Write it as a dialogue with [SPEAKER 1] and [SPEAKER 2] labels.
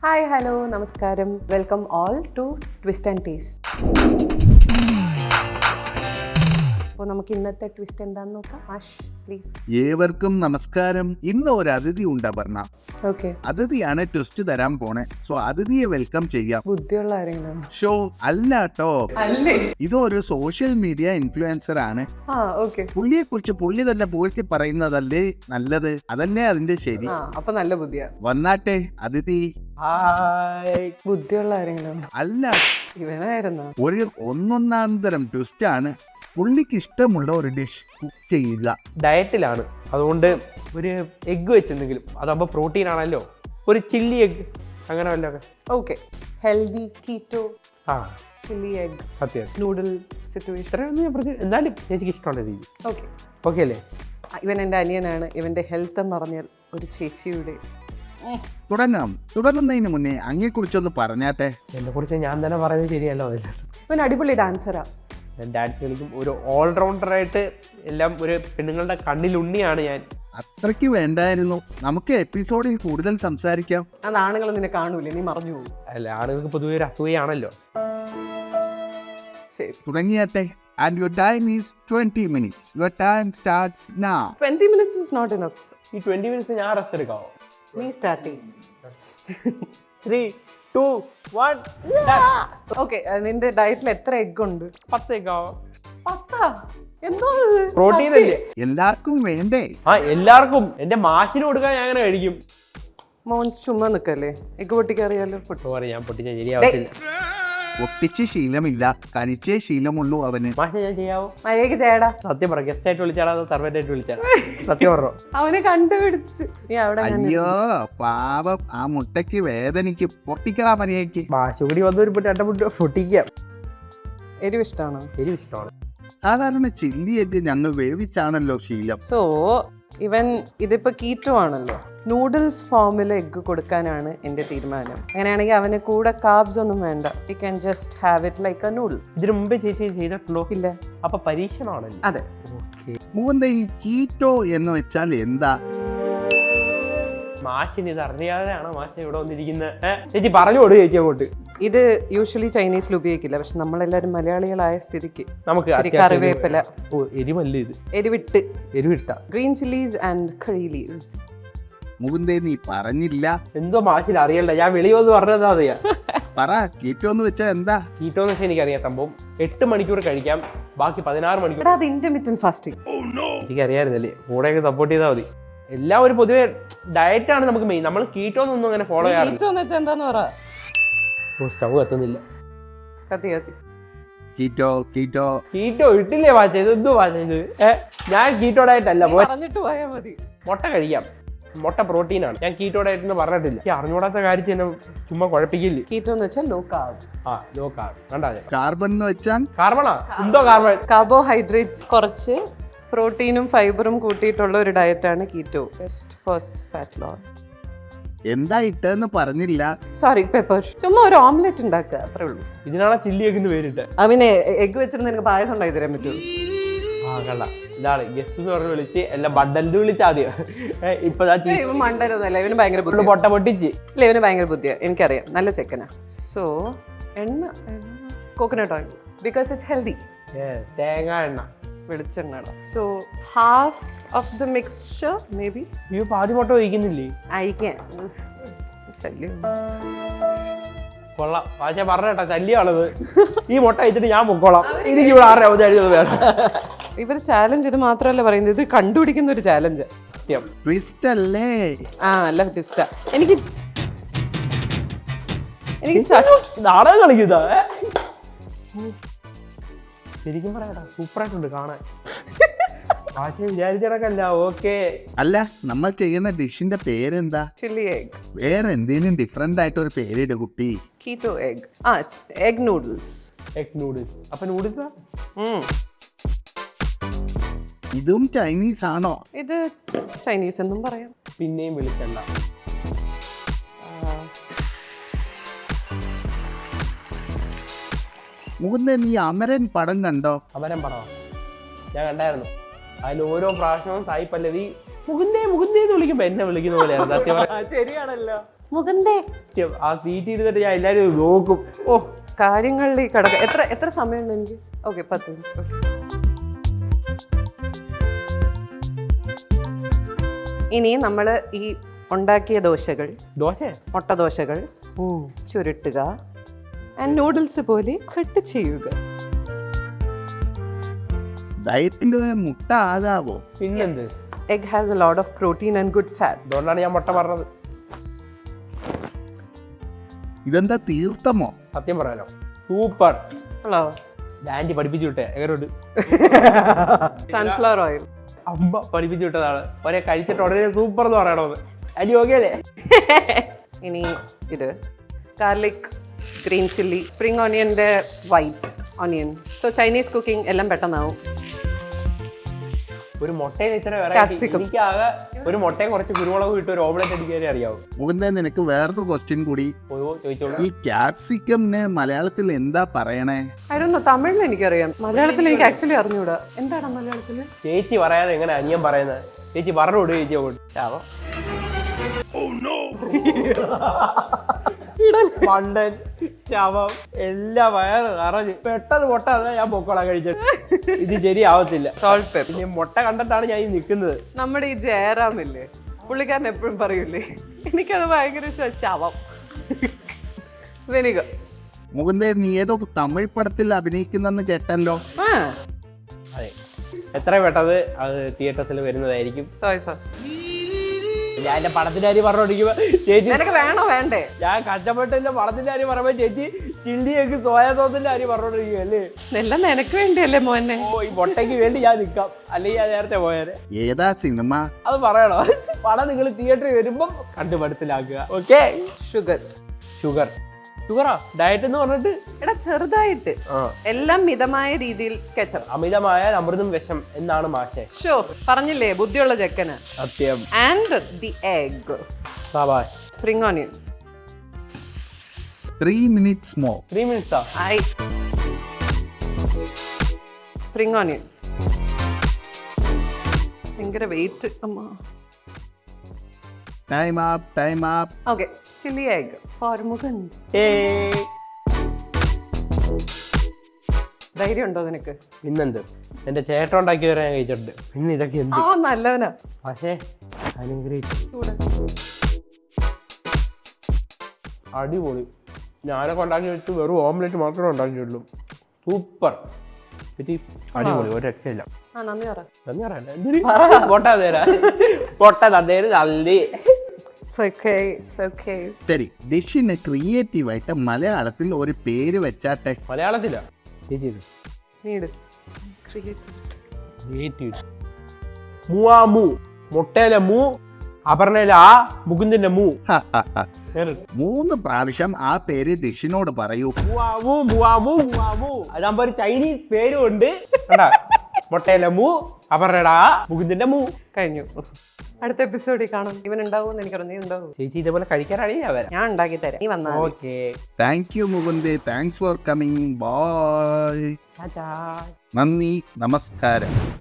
[SPEAKER 1] Hi hello നമസ്കാരം, welcome all to twist and taste. അപ്പോൾ നമുക്ക് ഇന്നത്തെ ട്വിസ്റ്റ് എന്താണെന്ന് നോക്കാം. ആഷ് പ്ലീസ്.
[SPEAKER 2] ഏവർക്കും നമസ്കാരം. ഇന്ന് ഒരു അതിഥി ഉണ്ട് അപർണ.
[SPEAKER 1] ഓക്കെ,
[SPEAKER 2] അതിഥിയാണ് ട്വിസ്റ്റ് തരാൻ പോണേ. സോ അതിഥിയെ വെൽക്കം ചെയ്യാം.
[SPEAKER 1] ബുദ്ധിയുള്ള ആരെങ്കിലും?
[SPEAKER 2] ഷോ അല്ല കേട്ടോ,
[SPEAKER 1] അല്ലേ?
[SPEAKER 2] ഇതൊരു സോഷ്യൽ മീഡിയ ഇൻഫ്ലുവൻസർ ആണ്.
[SPEAKER 1] ഓക്കെ.
[SPEAKER 2] പുള്ളിയെ കുറിച്ച് പുള്ളി തന്നെ പുകഴ്ത്തി പറയുന്നതല്ലേ നല്ലത്, അതല്ലേ അതിന്റെ ശരി.
[SPEAKER 1] അപ്പൊ നല്ല ബുദ്ധിയാ.
[SPEAKER 2] വന്നാട്ടെ അതിഥി.
[SPEAKER 1] ബുദ്ധിയുള്ള ആരെങ്കിലും?
[SPEAKER 2] അല്ല,
[SPEAKER 1] ഇവനായിരുന്നോ?
[SPEAKER 2] ഒരു ഒന്നൊന്നാന്തരം ട്വിസ്റ്റ് ആണ്. പുള്ളിക്ക് ഇഷ്ടമുള്ള ഒരു ഡിഷ് കുക്ക് ചെയ്യുക.
[SPEAKER 3] ഡയറ്റിലാണ്, അതുകൊണ്ട് ഒരു എഗ്ഗ് വെച്ചെന്തെങ്കിലും, അതാകുമ്പോൾ പ്രോട്ടീൻ ആണല്ലോ. ഒരു ചില്ലി എഗ്ഗ് അങ്ങനെ വല്ലതൊക്കെ.
[SPEAKER 1] ഓക്കെ, ഹെൽതി കീറ്റോ
[SPEAKER 3] ആ
[SPEAKER 1] ചില്ലി എഗ്
[SPEAKER 3] സത്യം,
[SPEAKER 1] നൂഡിൽ സിറ്റുവേഷൻ.
[SPEAKER 3] ഇത്രയൊന്നും ഞാൻ പ്രതി എന്നാലും ചേച്ചിക്ക് ഇഷ്ടമുള്ള രീതി.
[SPEAKER 1] ഓക്കെ
[SPEAKER 3] ഓക്കെ അല്ലേ?
[SPEAKER 1] ഇവൻ എൻ്റെ അനിയനാണ്. ഇവൻ്റെ ഹെൽത്ത് എന്ന് പറഞ്ഞാൽ ഒരു ചേച്ചിയുടെ.
[SPEAKER 2] തുടങ്ങുന്നതിന് മുന്നേ അങ്ങയെക്കുറിച്ചൊന്ന് പറഞ്ഞാട്ടെ.
[SPEAKER 3] എന്നെക്കുറിച്ച് ഞാൻ തന്നെ പറയുന്നത് ശരിയല്ലോ.
[SPEAKER 1] ഇവൻ അടിപൊളി ഡാൻസറാ.
[SPEAKER 3] ഞാൻ ഡാൻസ് കളിക്കും, ഒരു ഓൾറൗണ്ടറായിട്ട് എല്ലാം. ഒരു പെണ്ണുങ്ങളുടെ കണ്ണിലുണ്ണിയാണ് ഞാൻ.
[SPEAKER 2] അത്രയ്ക്ക് വേണ്ടായിരുന്നു. നമുക്ക് എപ്പിസോഡിൽ കൂടുതൽ സംസാരിക്കാം.
[SPEAKER 1] അത് ആണുങ്ങൾ നിന്നെ കാണൂലേ, നീ മറന്നു പോകും.
[SPEAKER 3] അല്ല, ആളുകൾക്ക് പൊതുവെ ഒരു അസൂയാണല്ലോ.
[SPEAKER 1] ശരി,
[SPEAKER 2] തുടങ്ങിയാട്ടെ. And your time is 20 minutes. Your time starts now.
[SPEAKER 1] 20 minutes is not enough.
[SPEAKER 3] ഈ 20 മിനിറ്റ്സ് ഞാൻ റെസ്റ്റ് എടുക്കാവോ?
[SPEAKER 1] നീ സ്റ്റാർട്ട് ചെയ്യും.
[SPEAKER 3] 3, 2, 1.
[SPEAKER 1] ഓക്കെ, നിന്റെ ഡയറ്റിൽ എത്ര എഗ് ഉണ്ട്?
[SPEAKER 3] 10 എഗ്ഗാവോ?
[SPEAKER 1] 10? എന്തോ
[SPEAKER 3] പ്രോട്ടീൻ അല്ലേ
[SPEAKER 2] എല്ലാവർക്കും വേണ്ടേ?
[SPEAKER 3] എല്ലാവർക്കും. എന്റെ മാഷിന് കൊടുക്കാൻ ഞാൻ അങ്ങനെ കഴിക്കും.
[SPEAKER 1] മോൻ ചുമ്മാ നിക്കല്ലേ, എഗ് പൊട്ടിക്കറിയാലോ.
[SPEAKER 3] ഞാൻ പൊട്ടിച്ച ശരിയാവത്തില്ല.
[SPEAKER 2] ഒട്ടിച്ച് ശീലമില്ല, കരിച്ചേ ശീലമുള്ളൂ അവന്.
[SPEAKER 3] മാഷ ഞാൻ ചെയ്യാവോ?
[SPEAKER 1] മര്യാദക്ക് ചേടാ.
[SPEAKER 3] സത്യം പറ, ഗസ്റ്റ് ആയിട്ട് വിളിച്ചാലോ അതോ സർവന്റ് ആയിട്ട് വിളിച്ചാലോ? സത്യം പറഞ്ഞോ.
[SPEAKER 1] അവനെ കണ്ടുപിടിച്ച് നീ അവിടെ.
[SPEAKER 2] അയ്യോ പാവം, ആ മുട്ടയ്ക്ക് വേദനയ്ക്ക് പൊട്ടിക്കലാ മര്യാദയ്ക്ക്.
[SPEAKER 3] മാഷ് കൂടി വന്ന് ഒരു രണ്ട് മുട്ട പൊട്ടിക്കാം.
[SPEAKER 1] എരിവ് ഇഷ്ടമാണോ?
[SPEAKER 3] എരിവ് ഇഷ്ടമാണ്.
[SPEAKER 2] സാധാരണ ചില്ലി എഗ്ഗ് ഞങ്ങൾ വേവിച്ചാണല്ലോ ശീലം.
[SPEAKER 1] സോ ഇവൻ ഇതിപ്പോ കീറ്റോ ആണല്ലോ, നൂഡിൽസ് ഫോമിൽ എഗ്ഗ് കൊടുക്കാനാണ് എൻ്റെ തീരുമാനം. അങ്ങനെയാണെങ്കിൽ അവന് കൂടെ കാർബ്സ് ഒന്നും വേണ്ട. You can just have it like A noodle.
[SPEAKER 3] ഇതിനു മുമ്പേ ചേച്ചി ചെയ്തിട്ടുണ്ടോ?
[SPEAKER 1] ഇല്ല.
[SPEAKER 3] അപ്പൊ പരീക്ഷണമാണല്ലോ.
[SPEAKER 1] അതെ.
[SPEAKER 2] മൂന്ന് ഈ കീറ്റോ എന്ന് വെച്ചാൽ എന്താ?
[SPEAKER 3] മാഷിന് ഇത് അറിയാതെയാണ് മാഷ് ഇവിടെ വന്നിരിക്കുന്നത്. ചേച്ചി പറഞ്ഞു കൊടു ചേച്ചി അങ്ങോട്ട്.
[SPEAKER 1] ഇത് യൂഷ്വലി ചൈനീസിൽ ഉപയോഗിക്കില്ല, പക്ഷെ നമ്മളെല്ലാരും മലയാളികളായ സ്ഥിതിക്ക്
[SPEAKER 3] നമുക്ക്
[SPEAKER 1] കറിവേപ്പില,
[SPEAKER 3] എരിവല്ല ഇത്,
[SPEAKER 1] എരിവിട്ട green chillies and curry leaves.
[SPEAKER 2] മുകുന്ദേ നീ പറഞ്ഞില്ല.
[SPEAKER 3] എന്തോ മാഷിന് അറിയണ്ട, ഞാൻ വെളിയൊന്ന് പറഞ്ഞതാ. അറിയാം.
[SPEAKER 2] പറ, കീറ്റോ എന്ന് വെച്ചാൽ എന്താ?
[SPEAKER 3] കീറ്റോ എന്ന് വെച്ചാൽ എനിക്കറിയാം സംഭവം. 8 മണിക്കൂർ കഴിക്കാം, ബാക്കി 16 മണിക്കൂർ.
[SPEAKER 1] അത് ഇന്റർമിറ്റന്റ് ഫാസ്റ്റിംഗ്.
[SPEAKER 3] എനിക്കറിയാമായിരുന്നല്ലേ, കൂടെയൊക്കെ സപ്പോർട്ട് ചെയ്താൽ മതി. എല്ലാം ഒരു പൊതുവെ ഡയറ്റാണ് നമുക്ക് മെയിൻ. നമ്മൾ കീറ്റോ ഒന്നും അങ്ങനെ ഫോളോ ചെയ്യാറില്ല. സ്റ്റൗ കത്തുന്നില്ല. കീറ്റോ ഇട്ടില്ലേ വാച്ച? ഇത് എന്ത് വാച്ച ഇത്? ഞാൻ കീറ്റോ ഡയറ്റ് അല്ല. മുട്ട കഴിക്കാം, മുട്ട പ്രോട്ടീനാണ്. ഞാൻ കീറ്റോ ഡയറ്റ് എന്ന് പറഞ്ഞിട്ടില്ല. ഈ അറിഞ്ഞൂടാത്ത കാര്യത്തിൽ എന്നെ ചുമ്മാ കുഴപ്പിക്കില്ലേ.
[SPEAKER 1] കീറ്റോ എന്ന് വെച്ചാൽ ലോ കാർബ്.
[SPEAKER 3] Low carb. കണ്ടാ?
[SPEAKER 2] കാർബൺ എന്ന് വെച്ചാൽ
[SPEAKER 3] കാർബണാ? എന്തോ കാർബൺ?
[SPEAKER 1] കാർബോഹൈഡ്രേറ്റ്സ് കുറച്ച് പ്രോട്ടീനും ഫൈബറും കൂട്ടിയിട്ടുള്ള ഒരു ഡയറ്റാണ് keto. Best fast fat loss.
[SPEAKER 2] എന്താ ഇട്ടെന്ന് പറഞ്ഞില്ല.
[SPEAKER 1] Sorry, pepper. ചുമ്മാ ഒരു ഓംലെറ്റ് ഉണ്ടാക്കുക, അത്രേ ഉള്ളൂ.
[SPEAKER 3] ഇതിനാണ് ചില്ലി എഗ്ഗ് പേരിട്ട്.
[SPEAKER 1] അവന് എഗ്ഗ് വെച്ചിരുന്ന എനിക്ക് പായസം ഉണ്ടാക്കി തരാൻ പറ്റുമോ?
[SPEAKER 3] കണ്ട, ഇതാണ് ഗസ്റ്റ് എന്ന് പറഞ്ഞ് വിളിച്ച് എല്ലാം ബഡൽന്ന് വിളിച്ചാൽ ആദ്യം. ഇപ്പൊ
[SPEAKER 1] മണ്ടരൊന്നല്ല, ഇവന് ഭയങ്കര ബുദ്ധി.
[SPEAKER 3] പൊട്ട പൊട്ടിച്ച്
[SPEAKER 1] ഇല്ല, ഇവന് ഭയങ്കര ബുദ്ധിയാ, എനിക്കറിയാം. നല്ല ചെക്കനാ. സോ എണ്ണ, coconut oil, because it's healthy.
[SPEAKER 3] തേങ്ങ എണ്ണ,
[SPEAKER 1] വെളിച്ചെണ്ണ. So half of the mixture may be.
[SPEAKER 3] പാതി മുട്ട ഒഴിക്കുന്നില്ലേ?
[SPEAKER 1] അയക്കാൻ ശല്യം.
[SPEAKER 3] കൊള്ളാം. പക്ഷേ പറഞ്ഞേട്ടാ, ശല്യമാണത്. ഈ മുട്ട അയച്ചിട്ട് ഞാൻ പൊക്കോളാം. എനിക്ക് ഇവിടെ 6 അവധി വേണം.
[SPEAKER 1] ഇവർ ചാലഞ്ച് ഇത് മാത്രമല്ല പറയുന്നത്, ഇത് കണ്ടുപിടിക്കുന്ന ഒരു ചാലഞ്ച്.
[SPEAKER 2] ട്വിസ്റ്റ് അല്ലേ?
[SPEAKER 1] നല്ല ട്വിസ്റ്റാ. എനിക്ക്
[SPEAKER 3] നാടകം കളിക്കുന്ന ശരിക്കും പറയാട്ടാ, സൂപ്പറായിട്ടുണ്ട് കാണാൻ. പക്ഷേ വിചാരിച്ചിടക്കല്ല. ഓക്കെ.
[SPEAKER 2] അല്ല, നമ്മൾ ചെയ്യുന്ന ഡിഷിന്റെ പേരെന്താ?
[SPEAKER 1] Chilli egg.
[SPEAKER 2] വേറെ എന്തെങ്കിലും ഡിഫറെന്റ് ആയിട്ട് ഒരു പേരിട് കുട്ടി.
[SPEAKER 1] Keto egg. Egg noodles.
[SPEAKER 3] Egg noodles. അപ്പൊ നൂഡിൽസ്
[SPEAKER 2] ഇതും ചൈനീസ് ആണോ?
[SPEAKER 1] ഇത് ചൈനീസ് എന്നും പറയാം.
[SPEAKER 3] പിന്നെയും വിളിക്കണ്ട.
[SPEAKER 2] മുകുന്ദൻ, നീ അമരൻ പടം കണ്ടോ?
[SPEAKER 3] അമരൻ പടം ഞാൻ കണ്ടായിരുന്നു. അതിൽ ഓരോ പ്രാവശ്യവും സായി പല്ലവി മുകുന്ദേ മുകുന്ദേ എന്ന് വിളിക്കുമ്പോ എന്നെ വിളിക്കുന്ന പോലെയാണ്.
[SPEAKER 1] ശരിയാണല്ലോ. മുകുന്ദേ
[SPEAKER 3] സത്യം ആ സീറ്റ് ഇരുന്നിട്ട് ഞാൻ എല്ലാവരും നോക്കും. ഓ
[SPEAKER 1] കാര്യങ്ങളിലേക്ക് കടക്കാം. എത്ര സമയമുണ്ട് എനിക്ക്? Okay 10 minute. ഓക്കെ, ഇനി നമ്മൾ ഈ ഉണ്ടാക്കിയ ദോശകൾ, മുട്ട ദോശകൾ ചുരുട്ടുക ആൻഡ് നൂഡിൽസ് പോലെ കട്ട് ചെയ്യുക.
[SPEAKER 2] ഡയറ്റിന്റെ മുട്ട ആകാവോ?
[SPEAKER 3] പിന്നെന്ത്,
[SPEAKER 1] Egg has a lot of protein and good fat.
[SPEAKER 3] അതുകൊണ്ടാണ് ഞാൻ മുട്ട പറഞ്ഞത്.
[SPEAKER 2] ഇതെന്താ തീർത്ഥമോ?
[SPEAKER 3] സത്യം പറയാലോ സൂപ്പർ.
[SPEAKER 1] ഹലോ,
[SPEAKER 3] ആന്റി പഠിപ്പിച്ചു വിട്ടേ എങ്ങനെയുണ്ട്?
[SPEAKER 1] സൺഫ്ലവർ ഓയിൽ
[SPEAKER 3] അമ്മ പഠിപ്പിച്ചു വിട്ടതാണ്. ഒരേ കഴിച്ചിട്ട് ഉടനെ സൂപ്പർ എന്ന് പറയണമെന്ന്. ആന്റി ഓക്കെ അല്ലേ?
[SPEAKER 1] ഇനി ഇത് ഗാർലിക്, ഗ്രീൻ ചില്ലി, സ്പ്രിംഗ് ഓണിയൻ്റെ white onion. So Chinese cooking എല്ലാം പെട്ടെന്നാവും.
[SPEAKER 3] ഒരു മുട്ടയിൽ ഇത്ര വെറൈറ്റി. എനിക്ക് ആകെ ഒരു മുട്ടയും കുറച്ച് കുരുമുളകും ഇട്ട് ഒരു ഓംലെറ്റ് അടിക്കാനേ അറിയാവും.
[SPEAKER 2] മുകുന്ദ, നിനക്ക് വേറൊരു ക്വസ്റ്റ്യൻ കൂടി.
[SPEAKER 3] ചോദിച്ചോളൂ.
[SPEAKER 2] ഈ ക്യാപ്സിക്കമിന് മലയാളത്തിൽ എന്താ പറയണേ?
[SPEAKER 1] ആയിരുന്നു തമിഴിൽ എനിക്കറിയാം, മലയാളത്തിൽ എനിക്ക് ആക്ച്വലി അറിഞ്ഞൂടാ. എന്താണ് മലയാളത്തിൽ?
[SPEAKER 3] ചേച്ചി പറയാതെ എങ്ങനെ അനിയൻ പറയുന്നത്? ചേച്ചി പറഞ്ഞു വിടുക ചേച്ചി അങ്ങോട്ട്. മണ്ടൻ ശവം എല്ലാം വയറ് നിറഞ്ഞ് പെട്ടെന്ന് മുട്ട ഞാൻ പൊക്കോളാം കഴിച്ചിട്ട്. ഇത് ശരിയാവത്തില്ല.
[SPEAKER 1] Salt pepper.
[SPEAKER 3] ഇനി മുട്ട കണ്ടിട്ടാണ് ഞാൻ ഈ നിൽക്കുന്നത്.
[SPEAKER 1] നമ്മുടെ ഈ ജയറാമില്ലേ, പുള്ളിക്കാരൻ എപ്പോഴും പറയൂലേ, എനിക്കത് ഭയങ്കര ഇഷ്ടം, ശവം. വിനിഗർ.
[SPEAKER 2] മുകുന്ദ, നീ ഏതോ തമിഴ് പടത്തിൽ അഭിനയിക്കുന്നെന്ന് കേട്ടല്ലോ.
[SPEAKER 3] അതെ, എത്ര പെട്ടത് അത് തിയേറ്ററിൽ വരുന്നതായിരിക്കും.
[SPEAKER 1] സോയ് സോസ്.
[SPEAKER 3] ഞാൻ എന്റെ പടത്തിന്റെ കാര്യം പറഞ്ഞോണ്ടിരിക്കുമ്പോ ചേച്ചി
[SPEAKER 1] നിനക്ക് വേണോ വേണ്ടേ? ഞാൻ
[SPEAKER 3] കഷ്ടപ്പെട്ടില്ല പടത്തിന്റെ കാര്യം പറയുമ്പോ ചേച്ചി ചില്ലിയൊക്കെ സോയാ സോസിന്റെ കാര്യം പറഞ്ഞോണ്ടിരിക്കുവല്ലേ.
[SPEAKER 1] എല്ലാം നിനക്ക് വേണ്ടിയല്ലേ മോനെ?
[SPEAKER 3] ഓ, ഈ മുട്ടയ്ക്ക് വേണ്ടി ഞാൻ നിൽക്കാം, അല്ലെങ്കിൽ ഞാൻ നേരത്തെ പോയാല്.
[SPEAKER 2] ഏതാ സിനിമ?
[SPEAKER 3] അത് പറയണോ? പടം നിങ്ങൾ തിയേറ്ററിൽ വരുമ്പോ കണ്ടു മനസ്സിലാക്കുക. ഓക്കെ. ഷുഗർ ഷുഗറാ ഡയറ്റ് എന്ന് പറഞ്ഞിട്ട്?
[SPEAKER 1] എടാ ചെറുതായിട്ട്, എല്ലാം മിതമായ രീതിയിൽ കെച്ചപ്പ്.
[SPEAKER 3] അമിതമായ അമൃതും വിഷം എന്നാണ് മാഷേ.
[SPEAKER 1] ഷോ പറഞ്ഞില്ലേ, ബുദ്ധിയുള്ള ചെക്കന്.
[SPEAKER 3] സത്യം.
[SPEAKER 1] And the egg, spring onion.
[SPEAKER 2] 3 minutes more.
[SPEAKER 3] 3 minutes.
[SPEAKER 1] Spring onion ഭയങ്കര വെയിറ്റ്. അമ്മ.
[SPEAKER 2] Time up.
[SPEAKER 1] Okay, chilli egg for Mukund. ധൈര്യം ഉണ്ടോ നിനക്ക്?
[SPEAKER 3] പിന്നെന്ത്, എന്റെ ചേട്ടൻ ഉണ്ടാക്കി വരെ ഞാൻ കഴിച്ചിട്ടുണ്ട്. പിന്നെ ഇതൊക്കെ എന്ത്
[SPEAKER 1] നല്ലവനാ.
[SPEAKER 3] പക്ഷേ അടിപൊളി. ഞാനൊക്കെ ഉണ്ടാക്കി വെച്ച് വെറും ഓംലെറ്റ് മാത്രമേ ഉണ്ടാക്കിയുള്ളൂ. സൂപ്പർ. അടിപൊളി, ഒരു രക്ഷയില്ല.
[SPEAKER 1] നന്ദി പറ.
[SPEAKER 3] നന്ദി പറയണ്ട, പൊട്ട തരാ, പൊട്ട തന്നേര് നന്ദി.
[SPEAKER 2] ശരി, ഡിഷിന് ക്രിയേറ്റീവായിട്ട് മലയാളത്തിൽ ഒരു പേര് വെച്ചാട്ടെ.
[SPEAKER 3] മലയാളത്തിലാ ചേച്ചി? മൂവാമൂ. മുട്ടയിലെ മൂ, അപർണയിലെ ആ, മുകുന്ദിന്റെ മൂ.
[SPEAKER 2] 3 പ്രാവശ്യം ആ പേര് ഡിഷിനോട് പറയൂ.
[SPEAKER 3] മൂവാമൂ മൂവാമൂ മൂവാമൂ. അതാകുമ്പോ ഒരു ചൈനീസ് പേരും ഉണ്ട്. മുട്ടയിലെ മൂ, അപർണയുടെ ആ, മുകുന്ദിന്റെ മൂ.
[SPEAKER 1] കഴിഞ്ഞു. അടുത്ത എപ്പിസോഡിൽ കാണാം. ഇവൻ ഉണ്ടാവും എനിക്കറിഞ്ഞു. ഉണ്ടാവും
[SPEAKER 3] ചേച്ചി ഇതേപോലെ കഴിക്കാനാണെങ്കിൽ
[SPEAKER 1] ഞാൻ ഉണ്ടാക്കി തരാം, നീ വന്നാ.
[SPEAKER 3] ഓക്കെ.
[SPEAKER 2] താങ്ക് യു മുകുന്ദേ, thanks for coming. Bye.
[SPEAKER 3] Tata.
[SPEAKER 2] നന്ദി, നമസ്കാരം.